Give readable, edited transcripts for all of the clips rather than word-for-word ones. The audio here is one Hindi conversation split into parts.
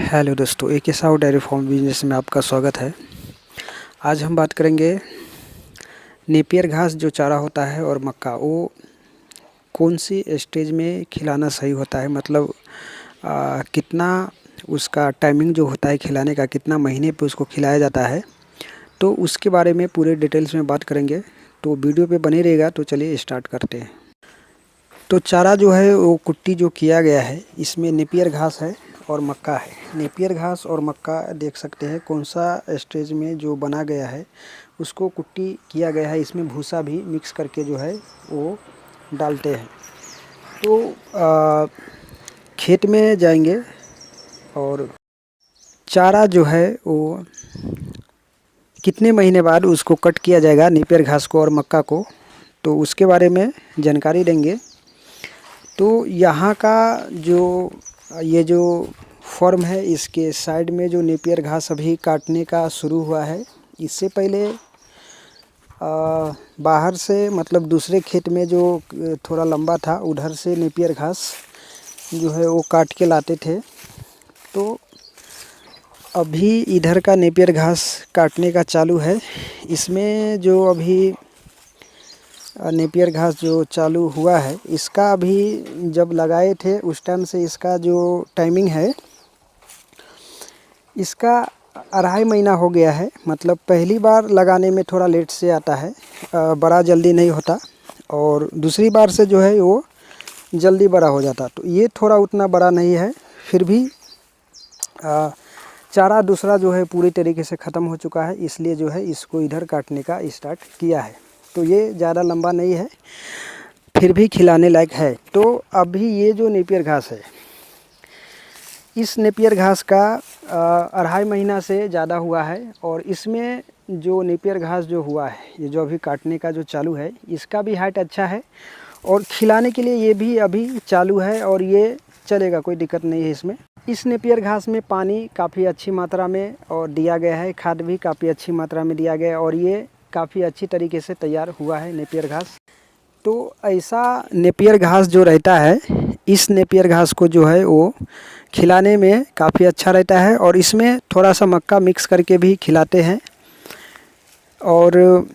हेलो दोस्तों, एक साहू डेयरी फार्म बिजनेस में आपका स्वागत है। आज हम बात करेंगे नेपियर घास जो चारा होता है और मक्का, वो कौन सी स्टेज में खिलाना सही होता है। मतलब कितना उसका टाइमिंग जो होता है खिलाने का, कितना महीने पे उसको खिलाया जाता है, तो उसके बारे में पूरे डिटेल्स में बात करेंगे। तो वीडियो पे बने रहेगा। तो चलिए स्टार्ट करते हैं। तो चारा जो है वो कुट्टी जो किया गया है, इसमें नेपियर घास है और मक्का है। नेपियर घास और मक्का देख सकते हैं कौन सा स्टेज में जो बना गया है, उसको कुट्टी किया गया है। इसमें भूसा भी मिक्स करके जो है वो डालते हैं। तो खेत में जाएंगे और चारा जो है वो कितने महीने बाद उसको कट किया जाएगा, नेपियर घास को और मक्का को, तो उसके बारे में जानकारी देंगे। तो यहाँ का ये जो फॉर्म है, इसके साइड में जो नेपियर घास अभी काटने का शुरू हुआ है। इससे पहले बाहर से, मतलब दूसरे खेत में जो थोड़ा लंबा था, उधर से नेपियर घास जो है वो काट के लाते थे। तो अभी इधर का नेपियर घास काटने का चालू है। इसमें जो अभी नेपियर घास जो चालू हुआ है, इसका अभी जब लगाए थे उस टाइम से इसका जो टाइमिंग है, इसका 2.5 महीना हो गया है। मतलब पहली बार लगाने में थोड़ा लेट से आता है, बड़ा जल्दी नहीं होता, और दूसरी बार से जो है वो जल्दी बड़ा हो जाता। तो ये थोड़ा उतना बड़ा नहीं है, फिर भी चारा दूसरा जो है पूरी तरीके से ख़त्म हो चुका है, इसलिए जो है इसको इधर काटने का स्टार्ट किया है। तो ये ज़्यादा लंबा नहीं है, फिर भी खिलाने लायक है। तो अभी ये जो नेपियर घास है, इस नेपियर घास का 2.5 महीना से ज़्यादा हुआ है, और इसमें जो नेपियर घास जो हुआ है, ये जो अभी काटने का जो चालू है, इसका भी हाइट अच्छा है, और खिलाने के लिए ये भी अभी चालू है, और ये चलेगा, कोई दिक्कत नहीं है इसमें। इस नेपियर घास में पानी काफ़ी अच्छी मात्रा में और दिया गया है, खाद भी काफ़ी अच्छी मात्रा में दिया गया है, और ये काफ़ी अच्छी तरीके से तैयार हुआ है नेपियर घास। तो ऐसा नेपियर घास जो रहता है, इस नेपियर घास को जो है वो खिलाने में काफ़ी अच्छा रहता है, और इसमें थोड़ा सा मक्का मिक्स करके भी खिलाते हैं। और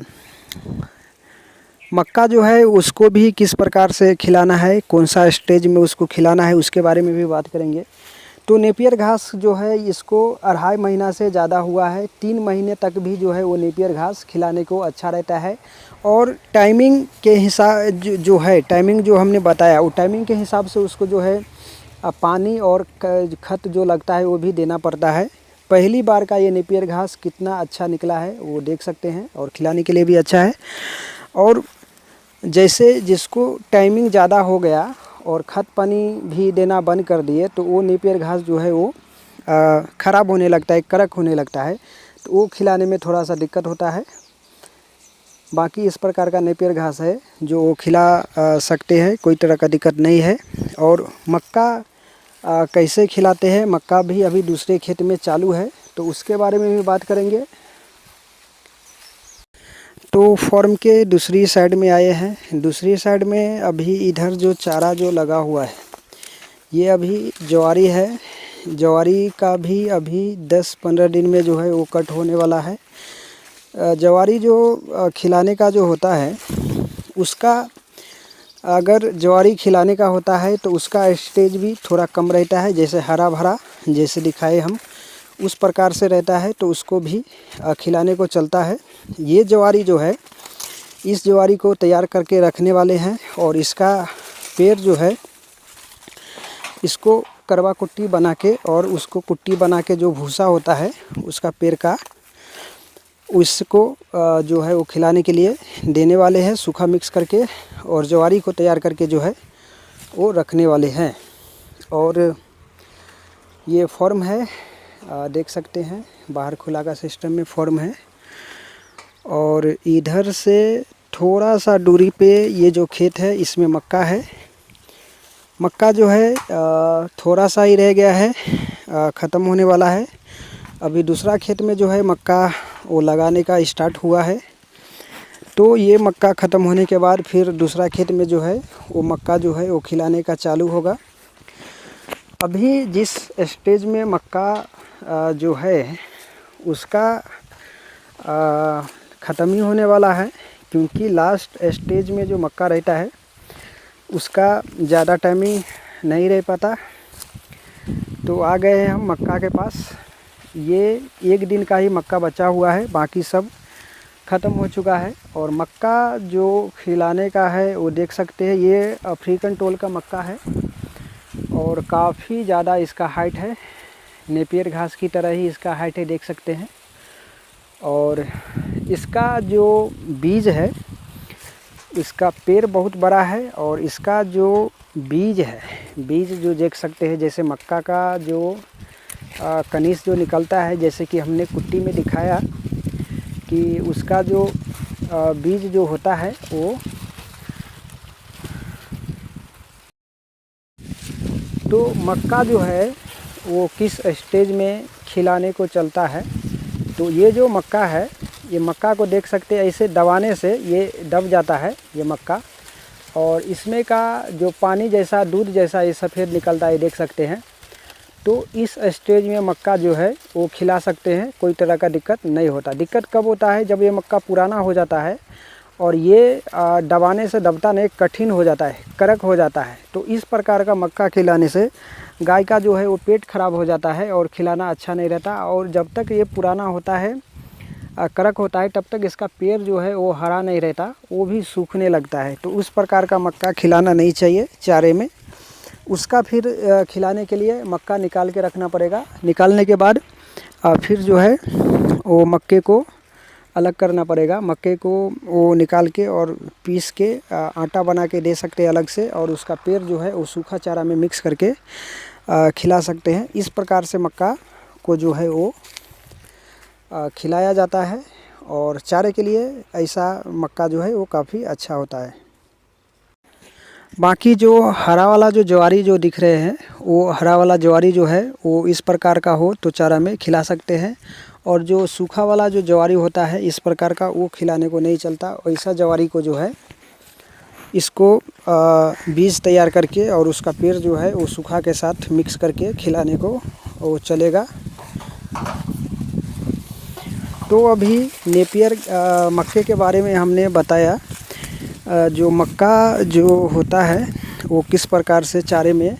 मक्का जो है उसको भी किस प्रकार से खिलाना है, कौन सा स्टेज में उसको खिलाना है, उसके बारे में भी बात करेंगे। तो नेपियर घास जो है, इसको 2.5 महीना से ज़्यादा हुआ है, 3 महीने तक भी जो है वो नेपियर घास खिलाने को अच्छा रहता है। और टाइमिंग के हिसाब जो है, टाइमिंग जो हमने बताया, वो टाइमिंग के हिसाब से उसको जो है पानी और खत जो लगता है वो भी देना पड़ता है। पहली बार का ये नेपियर घास कितना अच्छा निकला है वो देख सकते हैं, और खिलाने के लिए भी अच्छा है। और जैसे जिसको टाइमिंग ज़्यादा हो गया और खत पानी भी देना बंद कर दिए, तो वो नेपियर घास जो है वो ख़राब होने लगता है, कड़क होने लगता है, तो वो खिलाने में थोड़ा सा दिक्कत होता है। बाकी इस प्रकार का नेपियर घास है जो वो खिला सकते हैं, कोई तरह का दिक्कत नहीं है। और मक्का कैसे खिलाते हैं, मक्का भी अभी दूसरे खेत में चालू है, तो उसके बारे में भी बात करेंगे। तो फॉर्म के दूसरी साइड में आए हैं। दूसरी साइड में अभी इधर जो चारा जो लगा हुआ है, ये अभी ज्वारी है। ज्वारी का भी अभी 10-15 दिन में जो है वो कट होने वाला है। ज्वारी जो खिलाने का जो होता है, उसका अगर ज्वारी खिलाने का होता है तो उसका स्टेज भी थोड़ा कम रहता है, जैसे हरा भरा जैसे दिखाए हम उस प्रकार से रहता है, तो उसको भी खिलाने को चलता है। ये ज्वारी जो है, इस ज्वारी को तैयार करके रखने वाले हैं, और इसका पेड़ जो है, इसको करवा कुट्टी बना के, और उसको कुट्टी बना के जो भूसा होता है उसका पेड़ का, उसको जो है वो खिलाने के लिए देने वाले हैं, सूखा मिक्स करके, और ज्वारी को तैयार करके जो है वो रखने वाले हैं। और ये फॉर्म है, देख सकते हैं, बाहर खुला का सिस्टम में फॉर्म है। और इधर से थोड़ा सा दूरी पे ये जो खेत है, इसमें मक्का है। मक्का जो है थोड़ा सा ही रह गया है, ख़त्म होने वाला है। अभी दूसरा खेत में जो है मक्का वो लगाने का स्टार्ट हुआ है। तो ये मक्का ख़त्म होने के बाद फिर दूसरा खेत में जो है वो मक्का जो है वो खिलाने का चालू होगा। अभी जिस स्टेज में मक्का जो है उसका ख़त्म ही होने वाला है, क्योंकि लास्ट स्टेज में जो मक्का रहता है उसका ज़्यादा टाइमिंग नहीं रह पाता। तो आ गए हैं हम मक्का के पास। ये एक दिन का ही मक्का बचा हुआ है, बाकी सब ख़त्म हो चुका है। और मक्का जो खिलाने का है वो देख सकते हैं, ये अफ्रीकन टोल का मक्का है और काफ़ी ज़्यादा इसका हाइट है। नेपियर घास की तरह ही इसका हाइट है, देख सकते हैं। और इसका जो बीज है, इसका पेड़ बहुत बड़ा है और इसका जो बीज है, बीज जो देख सकते हैं, जैसे मक्का का जो कनीस जो निकलता है, जैसे कि हमने कुट्टी में दिखाया कि उसका जो बीज जो होता है वो तो मक्का जो है वो किस स्टेज में खिलाने को चलता है। तो ये जो मक्का है, ये मक्का को देख सकते हैं, ऐसे दबाने से ये दब जाता है ये मक्का। और इसमें का जो पानी जैसा, दूध जैसा ये सफ़ेद निकलता है, देख सकते हैं। तो इस स्टेज में मक्का जो है वो खिला सकते हैं, कोई तरह का दिक्कत नहीं होता। दिक्कत कब होता है, जब ये मक्का पुराना हो जाता है और ये दबाने से दबता नहीं, कठिन हो जाता है, कड़क हो जाता है। तो इस प्रकार का मक्का खिलाने से गाय का जो है वो पेट खराब हो जाता है और खिलाना अच्छा नहीं रहता। और जब तक ये पुराना होता है, कड़क होता है, तब तक इसका पेड़ जो है वो हरा नहीं रहता, वो भी सूखने लगता है। तो उस प्रकार का मक्का खिलाना नहीं चाहिए चारे में। उसका फिर खिलाने के लिए मक्का निकाल के रखना पड़ेगा। निकालने के बाद फिर जो है वो मक्के को अलग करना पड़ेगा। मक्के को वो निकाल के और पीस के आटा बना के दे सकते हैं अलग से, और उसका पेड़ जो है वो सूखा चारा में मिक्स करके खिला सकते हैं। इस प्रकार से मक्का को जो है वो खिलाया जाता है। और चारे के लिए ऐसा मक्का जो है वो काफ़ी अच्छा होता है। बाकी जो हरा वाला जो ज्वारी जो दिख रहे हैं, वो हरा वाला ज्वारी जो है वो इस प्रकार का हो तो चारा में खिला सकते हैं। और जो सूखा वाला जो ज्वारी होता है इस प्रकार का, वो खिलाने को नहीं चलता। वैसा ज्वारी को जो है इसको बीज तैयार करके और उसका पेड़ जो है वो सूखा के साथ मिक्स करके खिलाने को वो चलेगा। तो अभी नेपियर मक्के के बारे में हमने बताया। जो मक्का जो होता है वो किस प्रकार से चारे में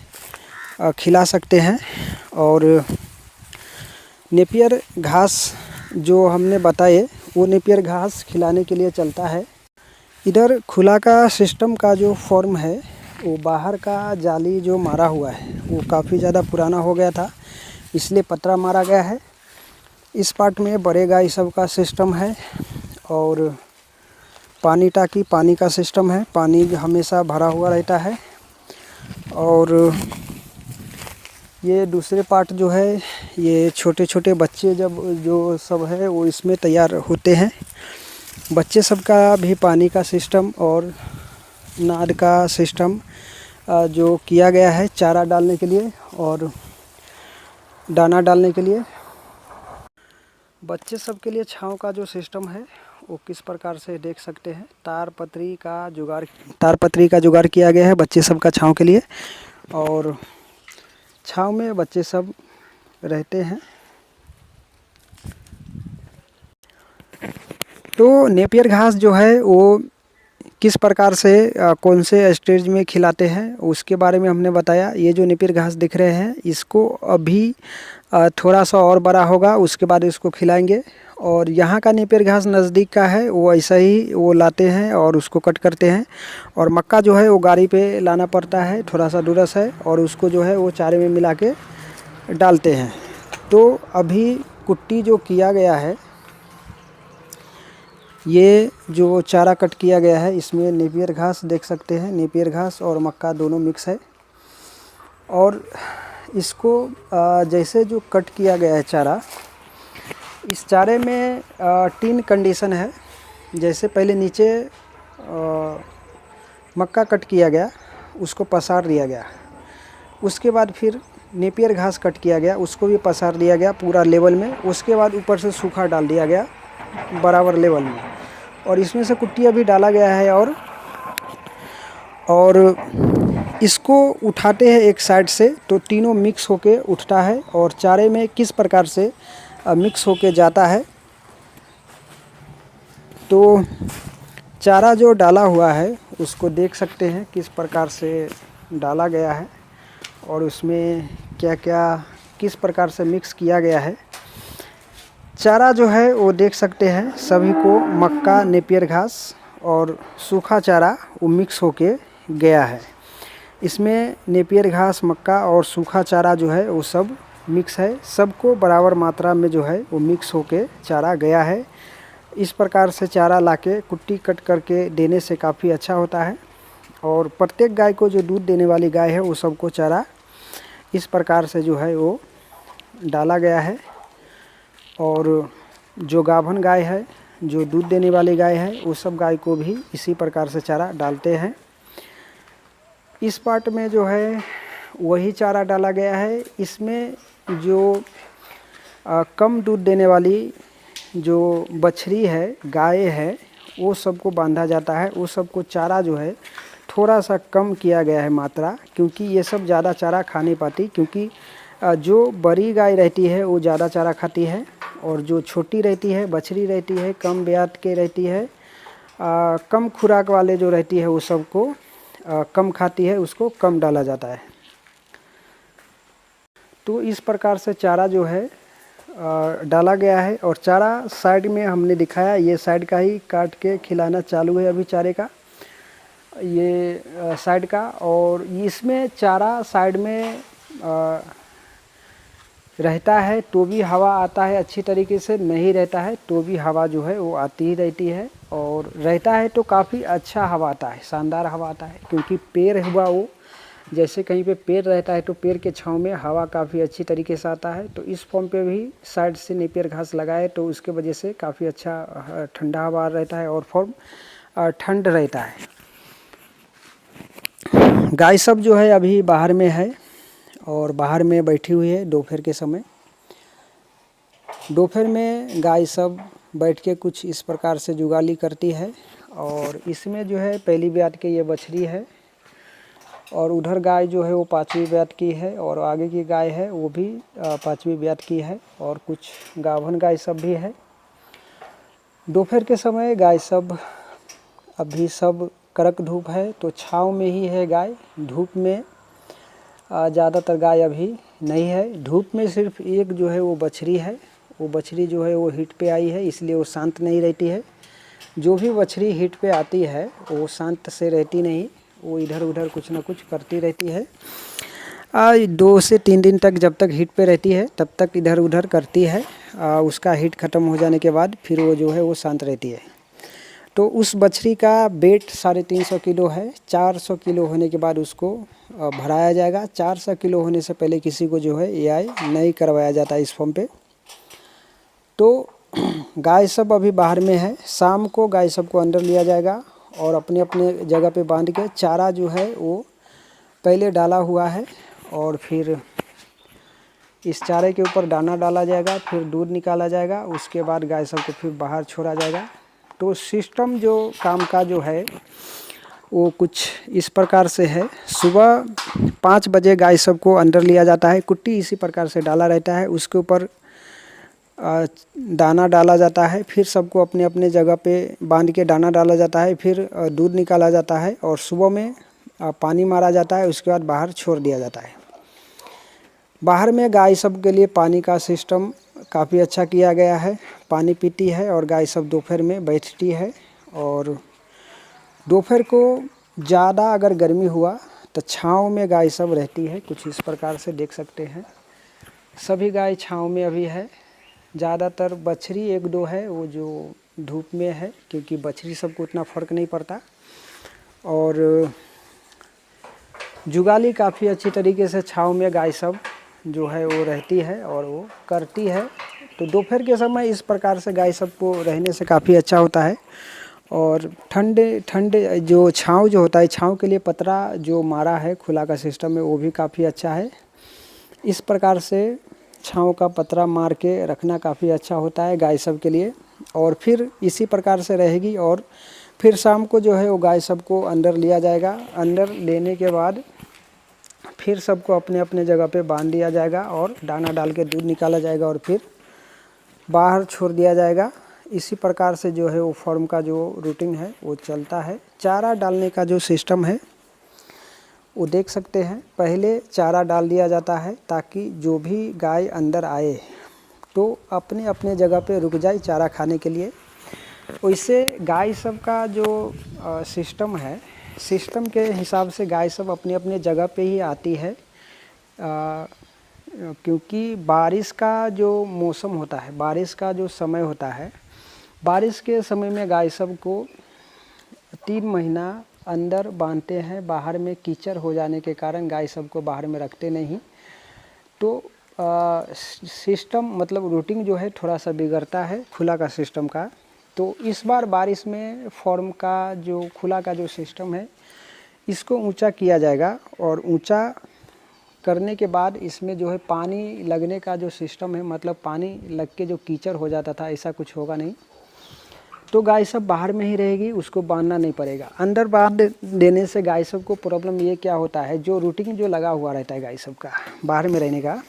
खिला सकते हैं। और नेपियर घास जो हमने बताए, वो नेपियर घास खिलाने के लिए चलता है। इधर खुला का सिस्टम का जो फॉर्म है, वो बाहर का जाली जो मारा हुआ है वो काफ़ी ज़्यादा पुराना हो गया था, इसलिए पतरा मारा गया है। इस पार्ट में बड़े गाय सब का सिस्टम है और पानी टाकी, पानी का सिस्टम है, पानी हमेशा भरा हुआ रहता है। और ये दूसरे पार्ट जो है, ये छोटे छोटे बच्चे जब जो सब है वो इसमें तैयार होते हैं। बच्चे सब का भी पानी का सिस्टम और नाद का सिस्टम जो किया गया है चारा डालने के लिए और दाना डालने के लिए। बच्चे सब के लिए छांव का जो सिस्टम है वो किस प्रकार से देख सकते हैं। तारपत्री का जुगाड़ किया गया है बच्चे सब का छांव के लिए, और छांव में बच्चे सब रहते हैं। तो नेपियर घास जो है वो किस प्रकार से कौन से स्टेज में खिलाते हैं उसके बारे में हमने बताया। ये जो नेपियर घास दिख रहे हैं, इसको अभी थोड़ा सा और बड़ा होगा, उसके बाद इसको खिलाएंगे। और यहाँ का नेपियर घास नज़दीक का है, वो ऐसा ही वो लाते हैं और उसको कट करते हैं। और मक्का जो है वो गाड़ी पे लाना पड़ता है, थोड़ा सा दूरस है, और उसको जो है वो चारे में मिला के डालते हैं। तो अभी कुट्टी जो किया गया है, ये जो चारा कट किया गया है, इसमें नेपियर घास देख सकते हैं, नेपियर घास और मक्का दोनों मिक्स है। और इसको जैसे जो कट किया गया है चारा, इस चारे में 3 कंडीशन है। जैसे पहले नीचे मक्का कट किया गया, उसको पसार दिया गया। उसके बाद फिर नेपियर घास कट किया गया, उसको भी पसार दिया गया पूरा लेवल में। उसके बाद ऊपर से सूखा डाल दिया गया बराबर लेवल में, और इसमें से कुट्टियाँ भी डाला गया है। और इसको उठाते हैं एक साइड से तो तीनों मिक्स होके उठता है और चारे में किस प्रकार से मिक्स होके जाता है। तो चारा जो डाला हुआ है उसको देख सकते हैं किस प्रकार से डाला गया है और उसमें क्या क्या किस प्रकार से मिक्स किया गया है। चारा जो है वो देख सकते हैं सभी को मक्का, नेपियर घास और सूखा चारा वो मिक्स होके गया है। इसमें नेपियर घास, मक्का और सूखा चारा जो है वो सब मिक्स है। सबको बराबर मात्रा में जो है वो मिक्स होके चारा गया है। इस प्रकार से चारा लाके कुट्टी कट करके देने से काफ़ी अच्छा होता है और प्रत्येक गाय को जो दूध देने वाली गाय है वो सबको चारा इस प्रकार से जो है वो डाला गया है। और जो गाभन गाय है, जो दूध देने वाली गाय है, वो सब गाय को भी इसी प्रकार से चारा डालते हैं। इस पार्ट में जो है वही चारा डाला गया है। इसमें जो कम दूध देने वाली जो बछड़ी है, गाय है, वो सबको बांधा जाता है। वो सबको चारा जो है थोड़ा सा कम किया गया है मात्रा, क्योंकि ये सब ज़्यादा चारा खा नहीं पाती। क्योंकि जो बड़ी गाय रहती है वो ज़्यादा चारा खाती है और जो छोटी रहती है, बछड़ी रहती है, कम ब्यात के रहती है, कम खुराक वाले जो रहती है वो सबको कम खाती है, उसको कम डाला जाता है। तो इस प्रकार से चारा जो है डाला गया है। और चारा साइड में हमने दिखाया, ये साइड का ही काट के खिलाना चालू है अभी चारे का, ये साइड का। और इसमें चारा साइड में रहता है तो भी हवा आता है अच्छी तरीके से, नहीं रहता है तो भी हवा जो है वो आती ही रहती है। और रहता है तो काफ़ी अच्छा हवा आता है, शानदार हवा आता है। क्योंकि पेड़ हुआ वो, जैसे कहीं पे पेड़ रहता है तो पेड़ के छांव में हवा काफ़ी अच्छी तरीके से आता है। तो इस फॉर्म पे भी साइड से नेपियर घास लगाए तो उसके वजह से काफ़ी अच्छा ठंडा हवा रहता है और फॉर्म ठंड रहता है। गाय सब जो है अभी बाहर में है और बाहर में बैठी हुई है दोपहर के समय। दोपहर में गाय सब बैठ के कुछ इस प्रकार से जुगाली करती है। और इसमें जो है पहली ब्यात की ये बछड़ी है और उधर गाय जो है वो 5वीं ब्यात की है और आगे की गाय है वो भी 5वीं ब्यात की है और कुछ गाभन गाय सब भी है। दोपहर के समय गाय सब अभी सब कड़क धूप है तो छाँव में ही है गाय। धूप में ज़्यादातर गाय अभी नहीं है। धूप में सिर्फ एक जो है वो बछड़ी है। वो बछड़ी जो है वो हीट पे आई है, इसलिए वो शांत नहीं रहती है। जो भी बछड़ी हीट पे आती है वो शांत से रहती नहीं, वो इधर उधर कुछ ना कुछ करती रहती है। 2 से 3 दिन तक जब तक हीट पे रहती है तब तक इधर उधर करती है। उसका हीट ख़त्म हो जाने के बाद फिर वो जो है वो शांत रहती है। तो उस बछड़ी का वेट 350 किलो है। 400 किलो होने के बाद उसको भराया जाएगा। 400 किलो होने से पहले किसी को जो है एआई नहीं करवाया जाता इस फॉर्म पे। तो गाय सब अभी बाहर में है। शाम को गाय सब को अंदर लिया जाएगा और अपने अपने जगह पे बांध के चारा जो है वो पहले डाला हुआ है और फिर इस चारे के ऊपर दाना डाला जाएगा, फिर दूध निकाला जाएगा। उसके बाद गाय सब को फिर बाहर छोड़ा जाएगा। तो सिस्टम जो काम का जो है वो कुछ इस प्रकार से है। सुबह 5 बजे गाय सब को अंदर लिया जाता है। कुट्टी इसी प्रकार से डाला रहता है, उसके ऊपर दाना डाला जाता है। फिर सबको अपने अपने जगह पे बांध के दाना डाला जाता है, फिर दूध निकाला जाता है और सुबह में पानी मारा जाता है। उसके बाद बाहर छोड़ दिया जाता है। बाहर में गाय सब के लिए पानी का सिस्टम काफ़ी अच्छा किया गया है। पानी पीती है और गाय सब दोपहर में बैठती है। और दोपहर को ज़्यादा अगर गर्मी हुआ तो छाँव में गाय सब रहती है। कुछ इस प्रकार से देख सकते हैं, सभी गाय छाँव में अभी है। ज़्यादातर बछड़ी 1-2 है वो जो धूप में है, क्योंकि बछड़ी सबको उतना फ़र्क नहीं पड़ता। और जुगाली काफ़ी अच्छी तरीके से छाँव में गाय सब जो है वो रहती है और वो करती है। तो दोपहर के समय इस प्रकार से गाय सबको रहने से काफ़ी अच्छा होता है। और ठंडे जो छाँव जो होता है, छाँव के लिए पतरा जो मारा है, खुला का सिस्टम है, वो भी काफ़ी अच्छा है। इस प्रकार से छाँव का पतरा मार के रखना काफ़ी अच्छा होता है गाय सब के लिए। और फिर इसी प्रकार से रहेगी और फिर शाम को जो है वो गाय सबको अंदर लिया जाएगा। अंदर लेने के बाद फिर सबको अपने अपने जगह पे बांध दिया जाएगा और दाना डाल के दूध निकाला जाएगा और फिर बाहर छोड़ दिया जाएगा। इसी प्रकार से जो है वो फार्म का जो रूटीन है वो चलता है। चारा डालने का जो सिस्टम है वो देख सकते हैं, पहले चारा डाल दिया जाता है ताकि जो भी गाय अंदर आए तो अपने अपने जगह पे रुक जाए चारा खाने के लिए। वैसे गाय सब का जो सिस्टम है, सिस्टम के हिसाब से गाय सब अपने अपने जगह पे ही आती है, क्योंकि बारिश का जो मौसम होता है, बारिश का जो समय होता है, बारिश के समय में गाय सब को 3 महीना अंदर बांधते हैं। बाहर में कीचड़ हो जाने के कारण गाय सब को बाहर में रखते नहीं, तो सिस्टम मतलब रूटीन जो है थोड़ा सा बिगड़ता है खुला का सिस्टम का। तो इस बार बारिश में फार्म का जो खुला का जो सिस्टम है इसको ऊंचा किया जाएगा और ऊंचा करने के बाद इसमें जो है पानी लगने का जो सिस्टम है, मतलब पानी लग के जो कीचड़ हो जाता था ऐसा कुछ होगा नहीं। तो गाय सब बाहर में ही रहेगी, उसको बांधना नहीं पड़ेगा। अंदर बांध देने से गाय सब को प्रॉब्लम ये क्या होता है, जो रूटीन जो लगा हुआ रहता है गाय सब का बाहर में रहने का,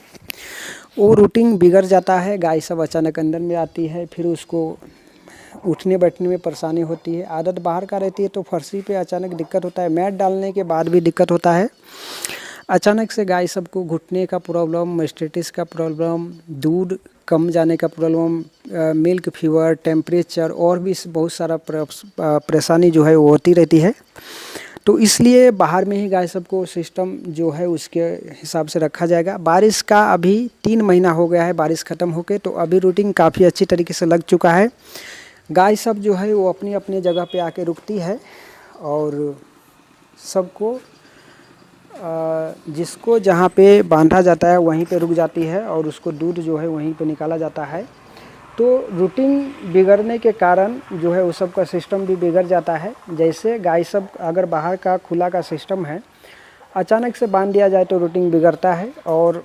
वो रूटीन बिगड़ जाता है। गाय सब अचानक अंदर में आती है, फिर उसको उठने बैठने में परेशानी होती है। आदत बाहर का रहती है तो फर्शी पे अचानक दिक्कत होता है, मैट डालने के बाद भी दिक्कत होता है। अचानक से गाय सबको घुटने का प्रॉब्लम, मास्टाइटिस का प्रॉब्लम, दूध कम जाने का प्रॉब्लम, मिल्क फीवर, टेम्परेचर और भी बहुत सारा परेशानी जो है वो होती रहती है। तो इसलिए बाहर में ही गाय सबको सिस्टम जो है उसके हिसाब से रखा जाएगा। बारिश का अभी 3 महीना हो गया है बारिश ख़त्म होके, तो अभी रूटीन काफ़ी अच्छी तरीके से लग चुका है। गाय सब जो है वो अपनी अपनी जगह पे आके रुकती है और सबको जिसको जहाँ पे बांधा जाता है वहीं पे रुक जाती है और उसको दूध जो है वहीं पे निकाला जाता है। तो रूटीन बिगड़ने के कारण जो है वो सब का सिस्टम भी बिगड़ जाता है। जैसे गाय सब अगर बाहर का खुला का सिस्टम है, अचानक से बांध दिया जाए तो रूटीन बिगड़ता है और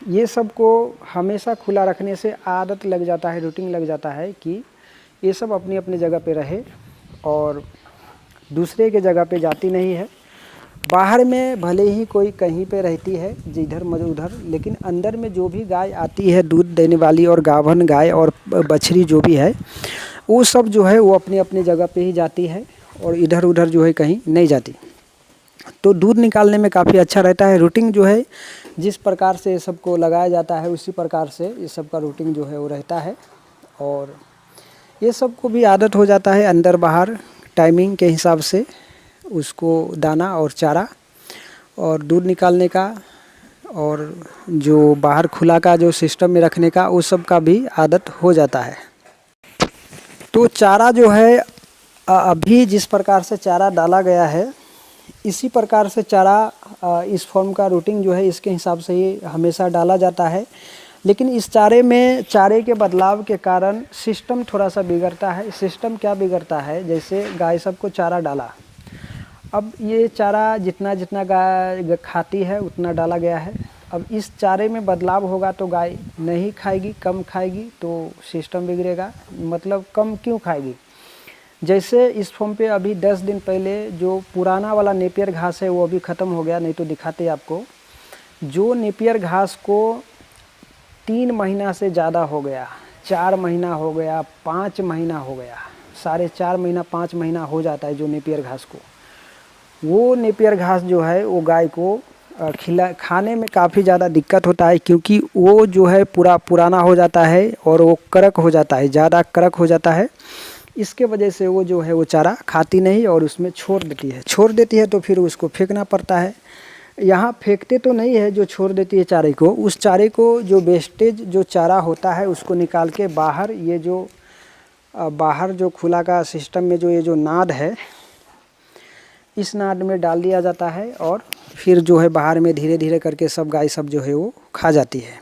ये सब को हमेशा खुला रखने से आदत लग जाता है, रूटीन लग जाता है कि ये सब अपनी अपनी जगह पे रहे और दूसरे के जगह पे जाती नहीं है। बाहर में भले ही कोई कहीं पे रहती है जिधर उधर, लेकिन अंदर में जो भी गाय आती है दूध देने वाली और गाभन गाय और बछड़ी जो भी है वो सब जो है वो अपनी अपनी जगह पे ही जाती है और इधर उधर जो है कहीं नहीं जाती। तो दूध निकालने में काफ़ी अच्छा रहता है। रूटीन जो है जिस प्रकार से ये सबको लगाया जाता है उसी प्रकार से ये सब का रूटीन जो है वो रहता है और ये सबको भी आदत हो जाता है अंदर बाहर टाइमिंग के हिसाब से उसको दाना और चारा और दूध निकालने का और जो बाहर खुला का जो सिस्टम में रखने का उस सब का भी आदत हो जाता है। तो चारा जो है अभी जिस प्रकार से चारा डाला गया है इसी प्रकार से चारा इस फॉर्म का रूटीन जो है इसके हिसाब से ही हमेशा डाला जाता है। लेकिन इस चारे के बदलाव के कारण सिस्टम थोड़ा सा बिगड़ता है। सिस्टम क्या बिगड़ता है, जैसे गाय सबको चारा डाला, अब ये चारा जितना जितना गाय खाती है उतना डाला गया है। अब इस चारे में बदलाव होगा तो गाय नहीं खाएगी, कम खाएगी तो सिस्टम बिगड़ेगा। मतलब कम क्यों खाएगी, जैसे इस फॉर्म पे अभी 10 दिन पहले जो पुराना वाला नेपियर घास है वो अभी ख़त्म हो गया, नहीं तो दिखाते आपको। जो नेपियर घास को 3 महीना से ज़्यादा हो गया, 4 महीना हो गया, 5 महीना हो गया, 4.5 महीना 5 महीना हो जाता है जो नेपियर घास को, वो नेपियर घास जो है वो गाय को खाने में काफ़ी ज़्यादा दिक्कत होता है, क्योंकि वो जो है पुराना हो जाता है और वो कड़क हो जाता है, ज़्यादा कड़क हो जाता है। इसके वजह से वो जो है वो चारा खाती नहीं और उसमें छोड़ देती है तो फिर उसको फेंकना पड़ता है। यहाँ फेंकते तो नहीं है, जो छोड़ देती है चारे को, उस चारे को जो वेस्टेज जो चारा होता है उसको निकाल के बाहर, ये जो बाहर जो खुला का सिस्टम में जो ये जो नाद है इस नाद में डाल दिया जाता है और फिर जो है बाहर में धीरे धीरे करके सब गाय सब जो है वो खा जाती है।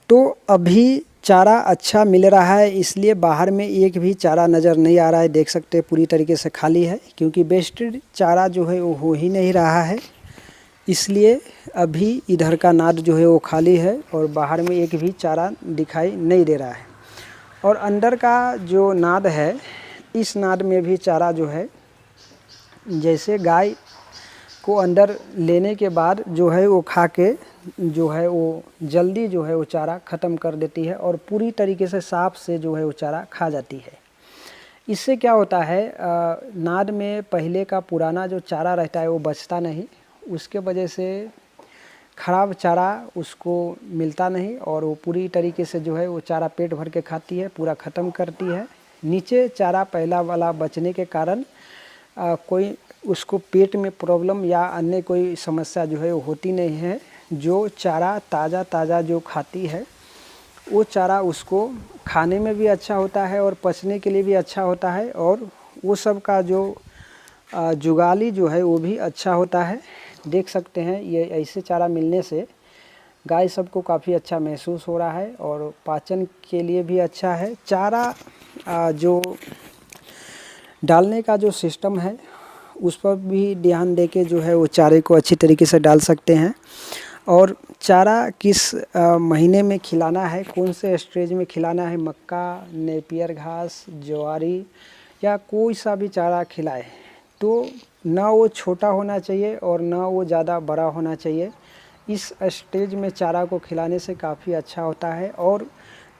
तो अभी चारा अच्छा मिल रहा है, इसलिए बाहर में एक भी चारा नज़र नहीं आ रहा है। देख सकते हैं पूरी तरीके से खाली है, क्योंकि वेस्टेड चारा जो है वो हो ही नहीं रहा है, इसलिए अभी इधर का नाद जो है वो खाली है और बाहर में एक भी चारा दिखाई नहीं दे रहा है। और अंदर का जो नाद है इस नाद में भी चारा जो है, जैसे गाय इसको अंदर लेने के बाद जो है वो खा के जो है वो जल्दी जो है वो चारा ख़त्म कर देती है और पूरी तरीके से साफ से जो है वो चारा खा जाती है। इससे क्या होता है, नाद में पहले का पुराना जो चारा रहता है वो बचता नहीं, उसके वजह से ख़राब चारा उसको मिलता नहीं और वो पूरी तरीके से जो है वो चारा पेट भर के खाती है, पूरा ख़त्म करती है। नीचे चारा पहला वाला बचने के कारण कोई उसको पेट में प्रॉब्लम या अन्य कोई समस्या जो है वो होती नहीं है। जो चारा ताज़ा जो खाती है वो चारा उसको खाने में भी अच्छा होता है और पचने के लिए भी अच्छा होता है और वो सब का जो जुगाली जो है वो भी अच्छा होता है। देख सकते हैं ये ऐसे चारा मिलने से गाय सबको काफ़ी अच्छा महसूस हो रहा है और पाचन के लिए भी अच्छा है। चारा जो डालने का जो सिस्टम है उस पर भी ध्यान देके जो है वो चारे को अच्छी तरीके से डाल सकते हैं। और चारा किस महीने में खिलाना है, कौन से स्टेज में खिलाना है, मक्का, नेपियर घास, ज्वारी या कोई सा भी चारा खिलाए तो ना वो छोटा होना चाहिए और ना वो ज़्यादा बड़ा होना चाहिए। इस स्टेज में चारा को खिलाने से काफ़ी अच्छा होता है और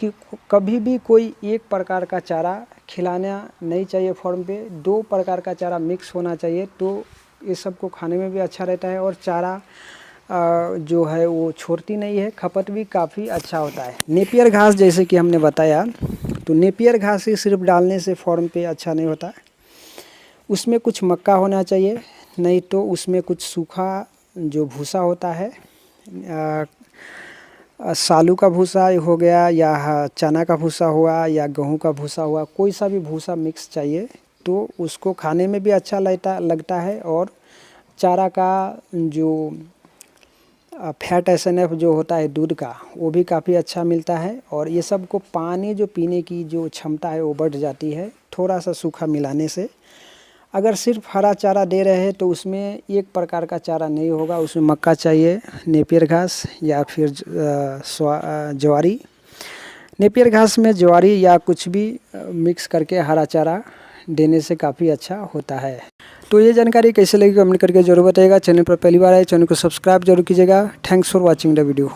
कि कभी भी कोई एक प्रकार का चारा खिलाना नहीं चाहिए फॉर्म पे, 2 प्रकार का चारा मिक्स होना चाहिए तो ये सब को खाने में भी अच्छा रहता है और चारा जो है वो छोड़ती नहीं है, खपत भी काफ़ी अच्छा होता है। नेपियर घास जैसे कि हमने बताया, तो नेपियर घास ही सिर्फ डालने से फॉर्म पे अच्छा नहीं होता, उसमें कुछ मक्का होना चाहिए, नहीं तो उसमें कुछ सूखा जो भूसा होता है, सालू का भूसा हो गया या चना का भूसा हुआ या गेहूं का भूसा हुआ, कोई सा भी भूसा मिक्स चाहिए तो उसको खाने में भी अच्छा लगता है और चारा का जो फैट SNF जो होता है दूध का वो भी काफ़ी अच्छा मिलता है और ये सब को पानी जो पीने की जो क्षमता है वो बढ़ जाती है थोड़ा सा सूखा मिलाने से। अगर सिर्फ हरा चारा दे रहे हैं तो उसमें एक प्रकार का चारा नहीं होगा, उसमें मक्का चाहिए, नेपियर घास या फिर ज्वारी। नेपियर घास में ज्वारी या कुछ भी मिक्स करके हरा चारा देने से काफ़ी अच्छा होता है। तो ये जानकारी कैसे लगी कमेंट करके जरूर बताइएगा। चैनल पर पहली बार आए चैनल को सब्सक्राइब जरूर कीजिएगा। Thanks for watching the video.